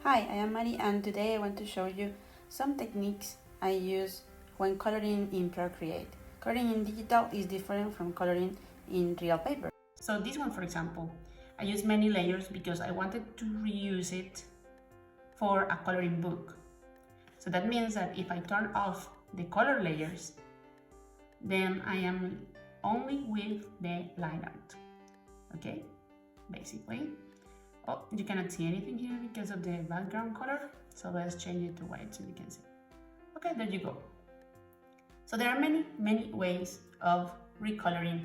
Hi, I am Mari and today I want to show you some techniques I use when coloring in Procreate. Coloring in digital is different from coloring in real paper. So this one, for example, I use many layers because I wanted to reuse it for a coloring book. So that means that if I turn off the color layers, then I am only with the line art. Okay, basically. Oh, you cannot see anything here because of the background color. So let's change it to white so you can see. Okay, there you go. So there are many ways of recoloring,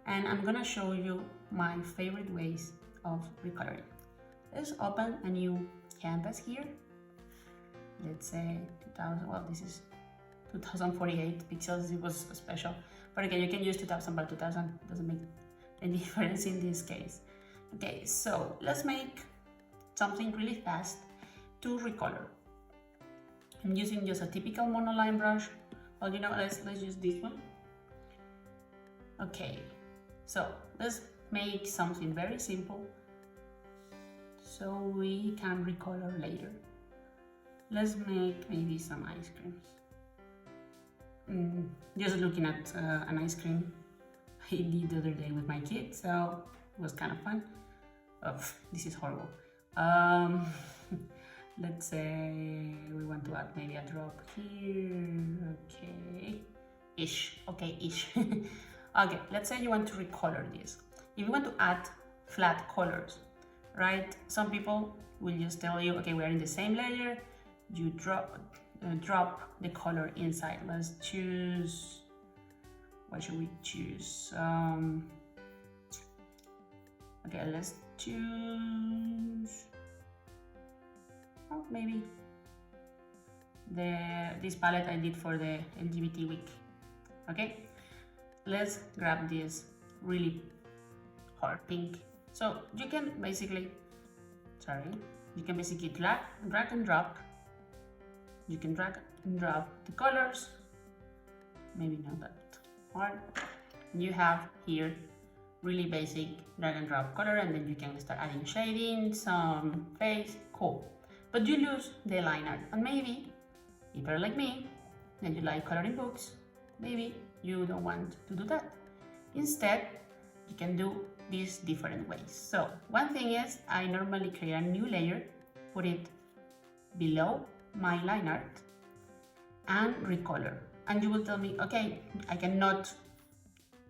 and I'm gonna show you my favorite ways of recoloring. Let's open a new canvas here. Let's say 2000, well, this is 2048 pixels, it was special. But again, you can use 2000 by 2000, doesn't make any difference in this case. Okay, so let's make something really fast to recolor. I'm using just a typical monoline brush. Well, you know, let's use this one. Okay, so let's make something very simple so we can recolor later. Let's make maybe some ice creams. Just looking at an ice cream I did the other day with my kids, so it was kind of fun. Oh, this is horrible. Let's say we want to add maybe a drop here. Okay, ish. Okay, ish. Okay, let's say you want to recolor this. If you want to add flat colors, right? Some people will just tell you, okay, we are in the same layer. You drop the color inside. Let's choose. What should we choose? Okay, let's choose, oh, maybe this palette I did for the LGBT week. Okay, let's grab this really hard pink. So you can basically, drag and drop. You can drag and drop the colors, maybe not that hard. You have here really basic drag and drop color, and then you can start adding shading, some face, cool. But you lose the line art, and maybe if you're like me and you like coloring books, maybe you don't want to do that. Instead, you can do these different ways. So one thing is, I normally create a new layer, put it below my line art, and recolor. And you will tell me, okay, I cannot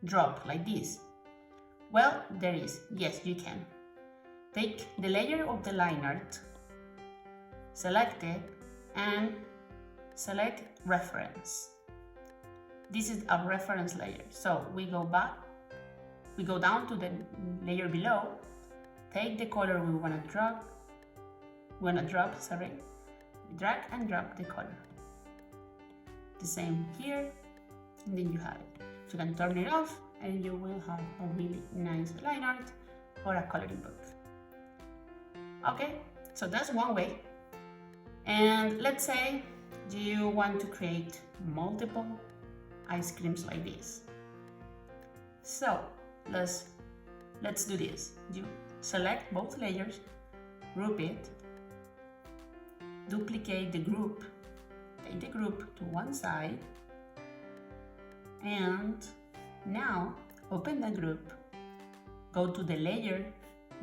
drop like this. Well, there is. Yes, you can. Take the layer of the line art, select it, and select reference. This is a reference layer. So we go down to the layer below, take the color we want to drop, we drag and drop the color. The same here, and then you have it. So you can turn it off, and you will have a really nice line art or a coloring book. Okay, so that's one way. And let's say you want to create multiple ice creams like this. So let's do this. You select both layers, group it, duplicate the group, take the group to one side, and now open the group, go to the layer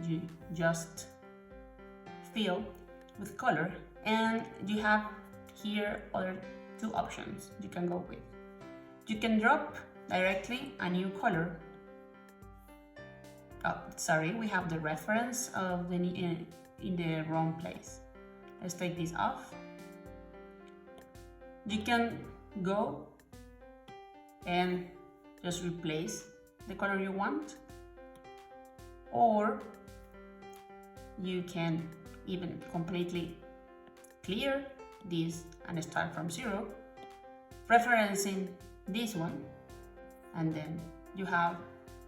you just fill with color, and you have here other two options you can go with. You can drop directly a new color. Oh, sorry, we have the reference of in the wrong place. Let's take this off. You can go and just replace the color you want, or you can even completely clear this and start from zero, referencing this one, and then you have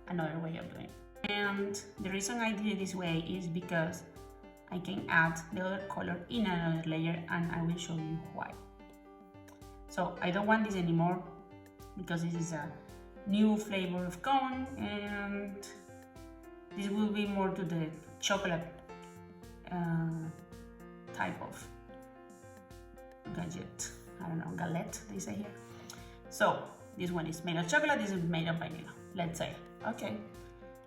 another way of doing it. And the reason I did it this way is because I can add the other color in another layer, and I will show you why. So I don't want this anymore because this is a new flavor of cone, and this will be more to the chocolate type of gadget. I don't know, galette, they say here. So this one is made of chocolate, this is made of vanilla, let's say. Okay,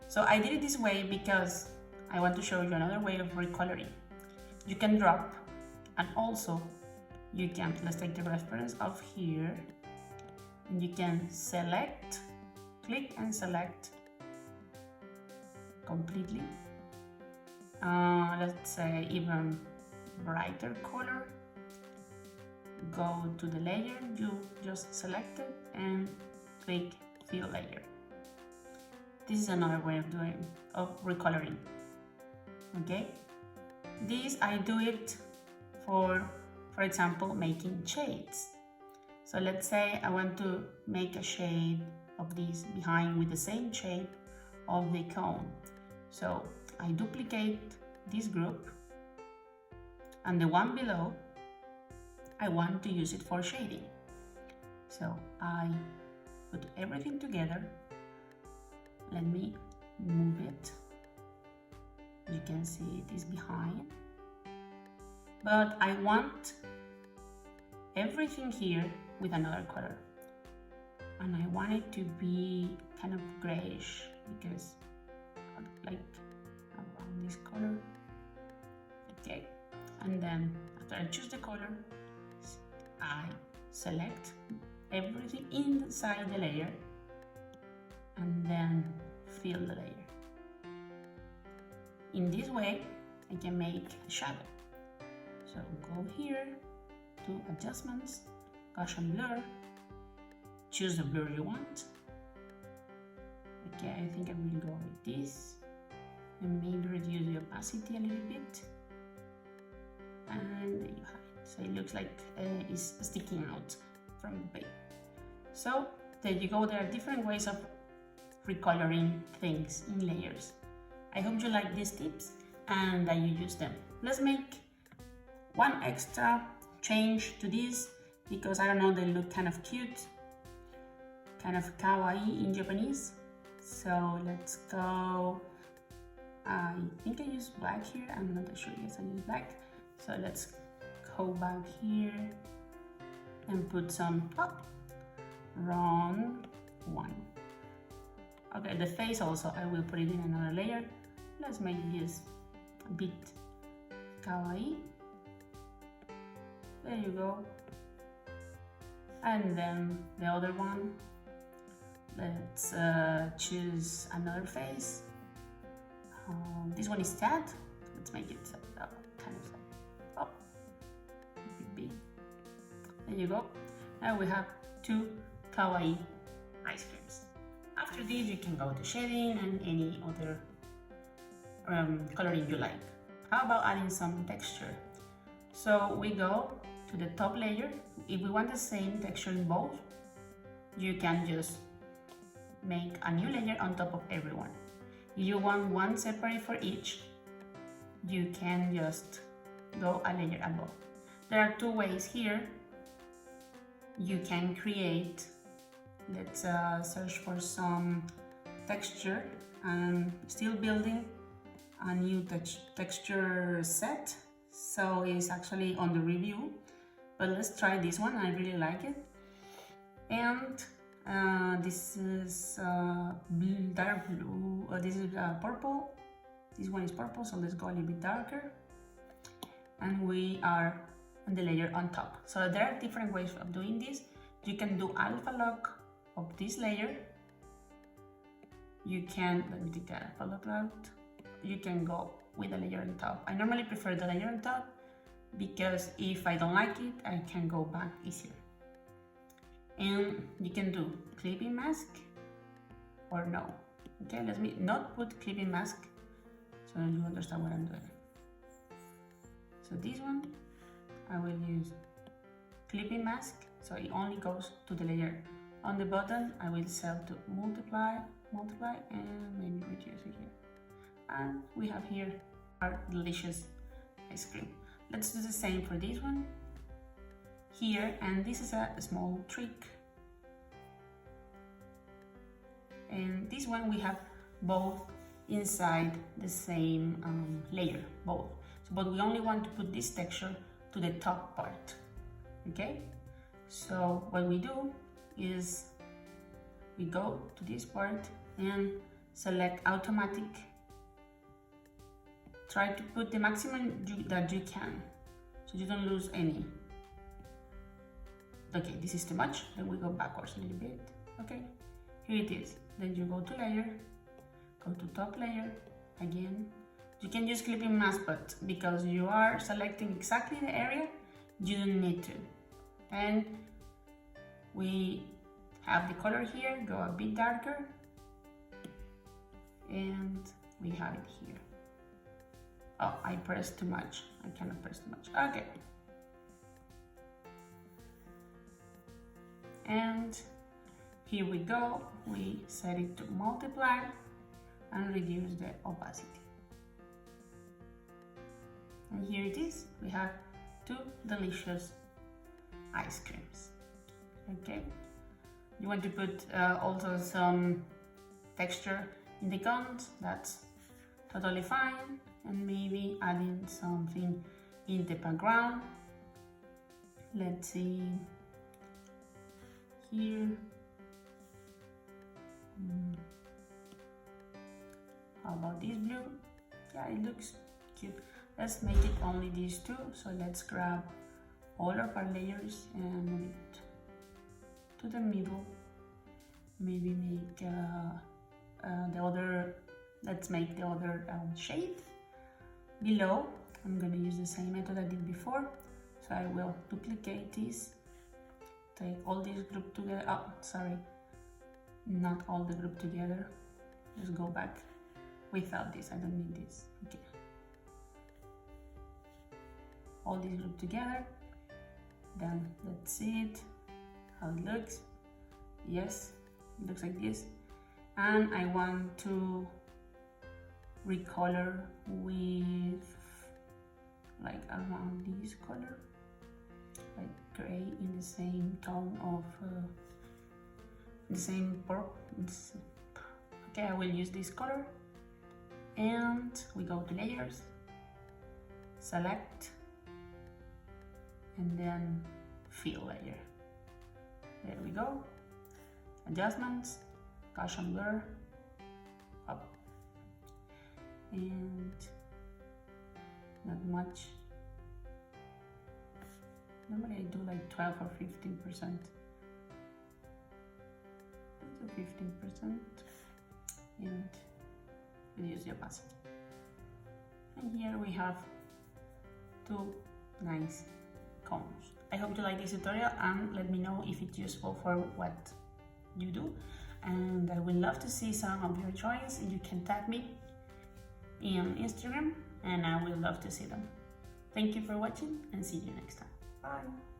so I did it this way because I want to show you another way of recoloring. You can drop, and also you can, let's take the reference of here, and you can select, click and select completely. Let's say even brighter color. Go to the layer you just selected and click fill layer. This is another way of recoloring. Okay, this I do it for example, making shades. So let's say I want to make a shade of this behind with the same shape of the cone. So I duplicate this group, and the one below I want to use it for shading. So I put everything together. Let me move it. You can see it is behind. But I want everything here with another color. And I want it to be kind of grayish, because like around this color. Okay, and then after I choose the color, I select everything inside the layer and then fill the layer. In this way, I can make a shadow. So go here to adjustments, Gaussian blur, choose the blur you want. Okay, I think I will go with this and maybe reduce the opacity a little bit. And there you have it. So it looks like it's sticking out from the paper. So there you go. There are different ways of recoloring things in layers. I hope you like these tips and that you use them. Let's make one extra change to this, because I don't know, they look kind of cute, kind of kawaii in Japanese. So let's go. I think I use black here. I'm not sure. Yes, I use black. So let's go back here and put some wrong one. Okay, the face also I will put it in another layer. Let's make this a bit kawaii. There you go. And then the other one, let's choose another face. This one is sad. Let's make it kind of sad. Oh, big. There you go. Now we have two kawaii ice creams. After this, you can go to shading and any other coloring you like. How about adding some texture? So we go to the top layer. If we want the same texture in both, you can just make a new layer on top of everyone. If you want one separate for each, you can just go a layer above. There are two ways here. You can create, let's search for some texture, and still building a new texture set. So it's actually on the review, but let's try this one. I really like it. And this is dark blue, this is purple. This one is purple, so let's go a little bit darker. And we are on the layer on top. So there are different ways of doing this. You can do alpha lock of this layer. You can, let me take the alpha lock out. You can go with the layer on top. I normally prefer the layer on top because if I don't like it, I can go back easier. And you can do clipping mask or no. Okay, let me not put clipping mask so you understand what I'm doing. So this one, I will use clipping mask, so it only goes to the layer on the bottom. I will set to multiply, and maybe reduce it here. And we have here our delicious ice cream. Let's do the same for this one here, and this is a small trick. And this one we have both inside the same layer, both. but we only want to put this texture to the top part. Okay, so what we do is we go to this part and select automatic. Try to put the maximum that you can, so you don't lose any. Okay, this is too much, then we go backwards a little bit. Okay, here it is. Then you go to layer, go to top layer, again. You can use clipping mask, but because you are selecting exactly the area, you don't need to. And we have the color here, go a bit darker, and we have it here. Oh, I pressed too much. I cannot press too much. Okay. And here we go. We set it to multiply and reduce the opacity. And here it is. We have 2 delicious ice creams. Okay. You want to put also some texture in the cones. That's totally fine. And maybe adding something in the background. Let's see here. How about this blue? Yeah, it looks cute. Let's make it only these 2. So let's grab all of our layers and move it to the middle. Maybe make the other. Let's make the other shade. Below, I'm going to use the same method I did before. So I will duplicate this, take all these group together. Oh, sorry, not all the group together. Just go back without this. I don't need this. Okay. All these group together. Then let's see it, how it looks. Yes, it looks like this. And I want to recolor with like around this color, like gray in the same tone of the same purple. Okay, I will use this color, and we go to layers, select, and then fill layer. There we go. Adjustments, Gaussian blur, up. And not much. Normally I do like 12 or 15%. Let's do 15% and reduce the opacity. And here we have 2 nice cones. I hope you like this tutorial and let me know if it's useful for what you do. And I would love to see some of your drawings, and you can tag me in Instagram and I will love to see them. Thank you for watching and see you next time. Bye!